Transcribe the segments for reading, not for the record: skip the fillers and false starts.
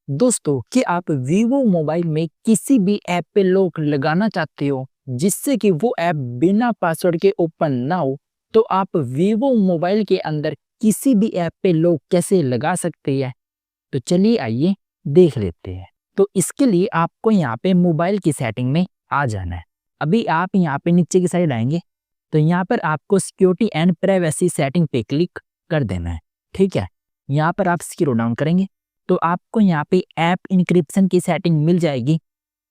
दोस्तों, कि आप वीवो मोबाइल में किसी भी ऐप पे लॉक लगाना चाहते हो जिससे कि वो ऐप बिना पासवर्ड के ओपन ना हो, तो आप वीवो मोबाइल के अंदर किसी भी ऐप पे लॉक कैसे लगा सकते हैं। तो चलिए आइए देख लेते हैं। तो इसके लिए आपको यहाँ पे मोबाइल की सेटिंग में आ जाना है। अभी आप यहाँ पे नीचे की साइड आएंगे तो यहाँ पर आपको सिक्योरिटी एंड प्राइवेसी सेटिंग पे क्लिक कर देना है। ठीक है, यहाँ पर आप स्क्रॉल डाउन करेंगे तो आपको यहाँ पे ऐप इंक्रिप्शन की सेटिंग मिल जाएगी,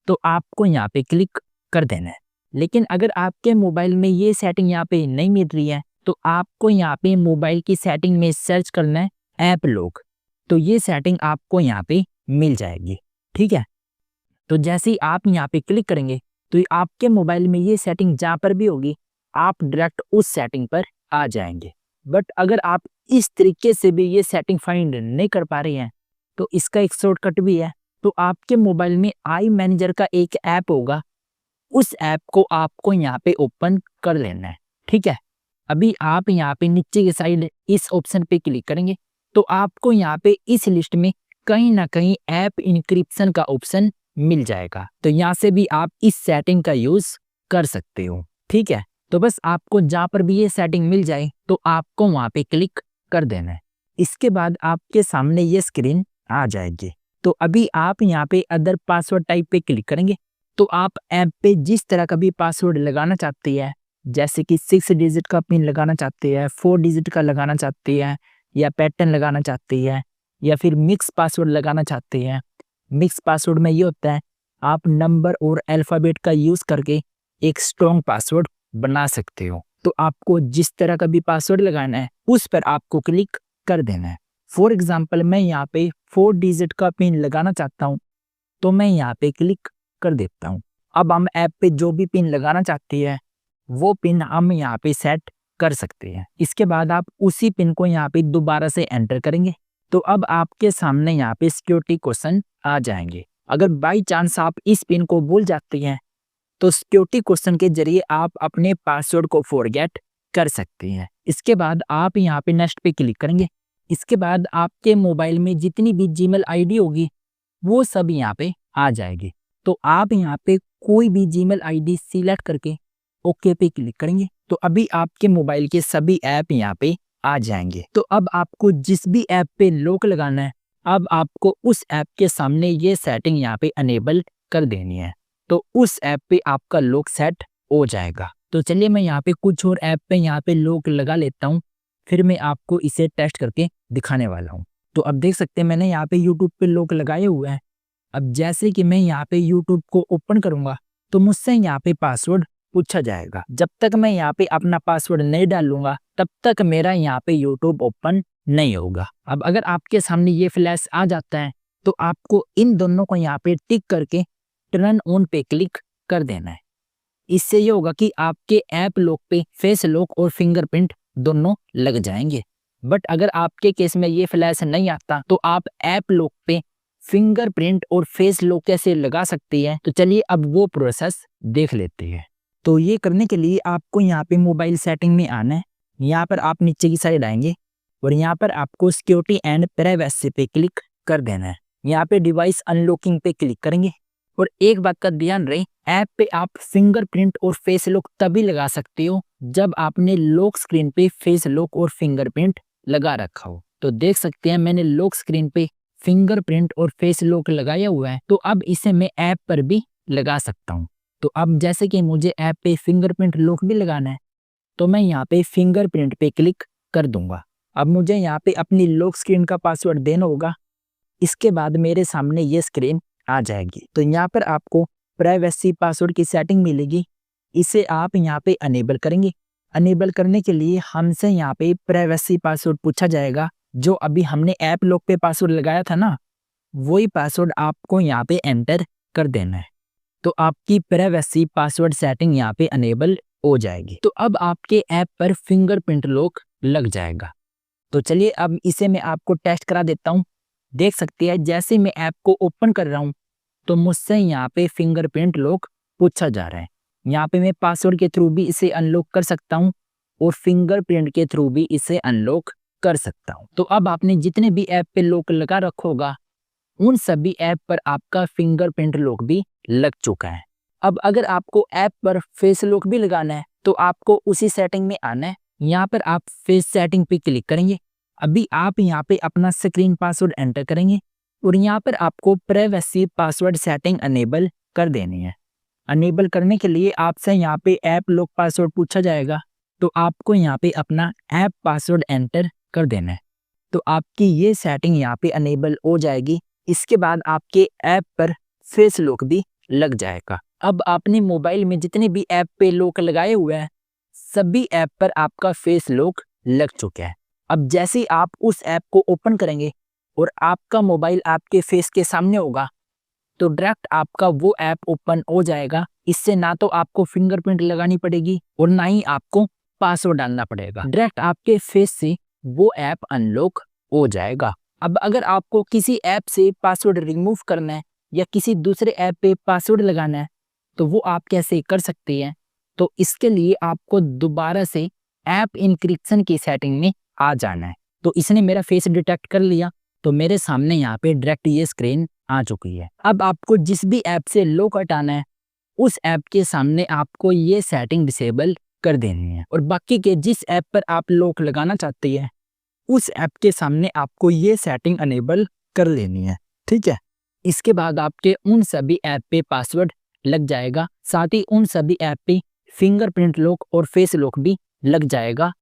तो आपको यहाँ पे क्लिक कर देना है। लेकिन अगर आपके मोबाइल में ये सेटिंग यहाँ पे नहीं मिल रही है तो आपको यहाँ पे मोबाइल की सेटिंग में सर्च करना है ऐप लॉक, तो ये सेटिंग आपको यहाँ पे मिल जाएगी। ठीक है, तो जैसे ही आप यहाँ पे क्लिक करेंगे तो ये आपके मोबाइल में ये सेटिंग जहाँ पर भी होगी आप डायरेक्ट उस सेटिंग पर आ जाएंगे। बट अगर आप इस तरीके से भी ये सेटिंग फाइंड नहीं कर पा रहे हैं तो इसका एक शॉर्टकट भी है। तो आपके मोबाइल में आई मैनेजर का एक ऐप होगा, उस ऐप को आपको यहाँ पे ओपन कर लेना है। ठीक है, अभी आप यहाँ पे नीचे की साइड इस ऑप्शन पे क्लिक करेंगे तो आपको यहाँ पे इस लिस्ट में कहीं ना कहीं ऐप इंक्रिप्शन का ऑप्शन मिल जाएगा, तो यहाँ से भी आप इस सेटिंग का यूज कर सकते हो। ठीक है, तो बस आपको जहाँ पर भी ये सेटिंग मिल जाए तो आपको वहाँ पे क्लिक कर देना है। इसके बाद आपके सामने ये स्क्रीन आ जाएगी। तो अभी आप यहाँ पे अदर पासवर्ड टाइप पे क्लिक करेंगे तो आप ऐप पे जिस तरह का भी पासवर्ड लगाना चाहते हैं, जैसे कि 6 डिजिट का पिन लगाना चाहते हैं, 4 डिजिट का लगाना चाहते हैं, या पैटर्न लगाना चाहते हैं, या फिर मिक्स पासवर्ड लगाना चाहते हैं। मिक्स पासवर्ड में ये होता है आप नंबर और अल्फ़ाबेट का यूज करके एक स्ट्रॉन्ग पासवर्ड बना सकते हो। तो आपको जिस तरह का भी पासवर्ड लगाना है उस पर आपको क्लिक कर देना है। फॉर एग्जाम्पल मैं यहाँ पे 4 डिजिट का पिन लगाना चाहता हूँ तो मैं यहाँ पे क्लिक कर देता हूँ। अब हम ऐप पे जो भी पिन लगाना चाहते हैं वो पिन हम यहाँ पे सेट कर सकते हैं। इसके बाद आप उसी पिन को यहाँ पे दोबारा से एंटर करेंगे तो अब आपके सामने यहाँ पे सिक्योरिटी क्वेश्चन आ जाएंगे। अगर बाई चांस आप इस पिन को भूल जाते हैं तो सिक्योरिटी क्वेश्चन के जरिए आप अपने पासवर्ड को फॉरगेट कर सकते हैं। इसके बाद आप यहाँ पे नेक्स्ट पे क्लिक करेंगे। इसके बाद आपके मोबाइल में जितनी भी जीमेल आईडी होगी वो सब यहाँ पे आ जाएगी। तो आप यहाँ पे कोई भी जीमेल आईडी सिलेक्ट करके ओके पे क्लिक करेंगे तो अभी आपके मोबाइल के सभी ऐप यहाँ पे आ जाएंगे। तो अब आपको जिस भी ऐप पे लॉक लगाना है अब आपको उस ऐप के सामने ये सेटिंग यहाँ पे अनेबल कर देनी है, तो उस ऐप पे आपका लॉक सेट हो जाएगा। तो चलिए मैं यहाँ पे कुछ और ऐप पे यहाँ पे लॉक लगा लेता हूँ, फिर मैं आपको इसे टेस्ट करके दिखाने वाला हूँ। तो अब देख सकते हैं मैंने यहाँ पे यूट्यूब पे लॉक लगाए हुए हैं। अब जैसे कि मैं यहाँ पे यूट्यूब को ओपन करूंगा तो मुझसे यहाँ पे पासवर्ड पूछा जाएगा। जब तक मैं यहाँ पे अपना पासवर्ड नहीं डालूंगा तब तक मेरा यहाँ पे यूट्यूब ओपन नहीं होगा। अब अगर आपके सामने ये फ्लैश आ जाता है तो आपको इन दोनों को यहाँ पे टिक करके टर्न ऑन पे क्लिक कर देना है। इससे ये होगा कि आपके ऐप लॉक पे फेस लॉक और फिंगरप्रिंट दोनों लग जाएंगे। बट अगर आपके केस में ये फ्लैश नहीं आता तो आप ऐप लॉक पे फिंगरप्रिंट और फेस लॉक कैसे लगा सकते हैं, तो चलिए अब वो प्रोसेस देख लेते हैं। तो ये करने के लिए आपको यहाँ पे मोबाइल सेटिंग में आना है। यहाँ पर आप नीचे की साइड आएंगे और यहाँ पर आपको सिक्योरिटी एंड प्राइवेसी पे क्लिक कर देना है। यहाँ पे डिवाइस अनलॉकिंग पे क्लिक करेंगे और एक बात का ध्यान रहे, ऐप पे आप फिंगरप्रिंट और फेस लॉक तभी लगा सकते हो जब आपने लॉक स्क्रीन पे फेस लॉक और फिंगरप्रिंट लगा रखा हो। तो देख सकते हैं मैंने लॉक स्क्रीन पे फिंगरप्रिंट और फेस लॉक लगाया हुआ है, तो अब इसे मैं ऐप पर भी लगा सकता हूँ। तो अब जैसे कि मुझे ऐप पे फिंगरप्रिंट लॉक भी लगाना है तो मैं यहाँ पे फिंगरप्रिंट पे क्लिक कर दूंगा। अब मुझे यहाँ पे अपनी लॉक स्क्रीन का पासवर्ड देना होगा। इसके बाद मेरे सामने ये स्क्रीन आ जाएगी। तो यहाँ पर आपको प्राइवेसी पासवर्ड की सेटिंग मिलेगी, इसे आप यहाँ पे अनेबल करेंगे। अनेबल करने के लिए हमसे यहाँ पे प्राइवेसी पासवर्ड पूछा जाएगा, जो अभी हमने ऐप लॉक पे पासवर्ड लगाया था ना, वही पासवर्ड आपको यहाँ पे एंटर कर देना है। तो आपकी प्राइवेसी पासवर्ड सेटिंग यहाँ पे अनेबल हो जाएगी। तो अब आपके ऐप पर फिंगरप्रिंट लॉक लग जाएगा। तो चलिए अब इसे मैं आपको टेस्ट करा देता हूँ। देख सकते हैं जैसे मैं ऐप को ओपन कर रहा हूँ तो मुझसे यहाँ पे फिंगरप्रिंट लॉक पूछा जा रहा है। यहाँ पे मैं पासवर्ड के थ्रू भी इसे अनलॉक कर सकता हूँ और फिंगरप्रिंट के थ्रू भी इसे अनलॉक कर सकता हूँ। तो अब आपने जितने भी ऐप पे लॉक लगा रखा होगा उन सभी ऐप पर आपका फिंगरप्रिंट लॉक भी लग चुका है। अब अगर आपको ऐप पर फेस लॉक भी लगाना है तो आपको उसी सेटिंग में आना है। यहाँ पर आप फेस सेटिंग पे क्लिक करेंगे। अभी आप यहाँ पे अपना स्क्रीन पासवर्ड एंटर करेंगे और यहाँ पर आपको प्राइवेसी पासवर्ड सेटिंग अनेबल कर देनी है। अनेबल करने के लिए आपसे यहाँ पे ऐप लॉक पासवर्ड पूछा जाएगा, तो आपको यहाँ पे अपना ऐप पासवर्ड एंटर कर देना है। तो आपकी ये सेटिंग यहाँ पे अनेबल हो जाएगी। इसके बाद आपके ऐप पर फेस लॉक भी लग जाएगा। अब आपने मोबाइल में जितने भी ऐप पे लॉक लगाए हुए हैं, सभी ऐप पर आपका फेस लॉक लग चुका है। अब जैसे ही आप उस ऐप को ओपन करेंगे और आपका मोबाइल आपके फेस के सामने होगा, तो डायरेक्ट आपका वो ऐप ओपन हो जाएगा। इससे ना तो आपको फिंगरप्रिंट लगानी पड़ेगी और ना ही आपको पासवर्ड डालना पड़ेगा। डायरेक्ट आपके फेस से वो ऐप अनलॉक हो जाएगा। अब अगर आपको किसी ऐप से पासवर्ड रिमूव करना है या किसी दूसरे ऐप पे पासवर्ड लगाना है, तो वो आप कैसे कर सकते हैं? तो इसके लिए आपको दोबारा से ऐप इंक्रिप्शन की सेटिंग में आ जाना है। तो इसने मेरा फेस डिटेक्ट कर लिया, तो मेरे सामने यहाँ पे डायरेक्ट ये स्क्रीन आ चुकी है। अब आपको जिस भी ऐप से लॉक हटाना है, उस ऐप के सामने आपको ये सेटिंग डिसेबल कर देनी है और बाकी के जिस ऐप पर आप लॉक लगाना चाहते हैं, उस ऐप के सामने आपको ये सेटिंग अनेबल कर लेनी है। ठीक है, इसके बाद आपके उन सभी ऐप पे पासवर्ड लग जाएगा, साथ ही उन सभी ऐप पे फिंगरप्रिंट लॉक और फेस लॉक भी लग जाएगा।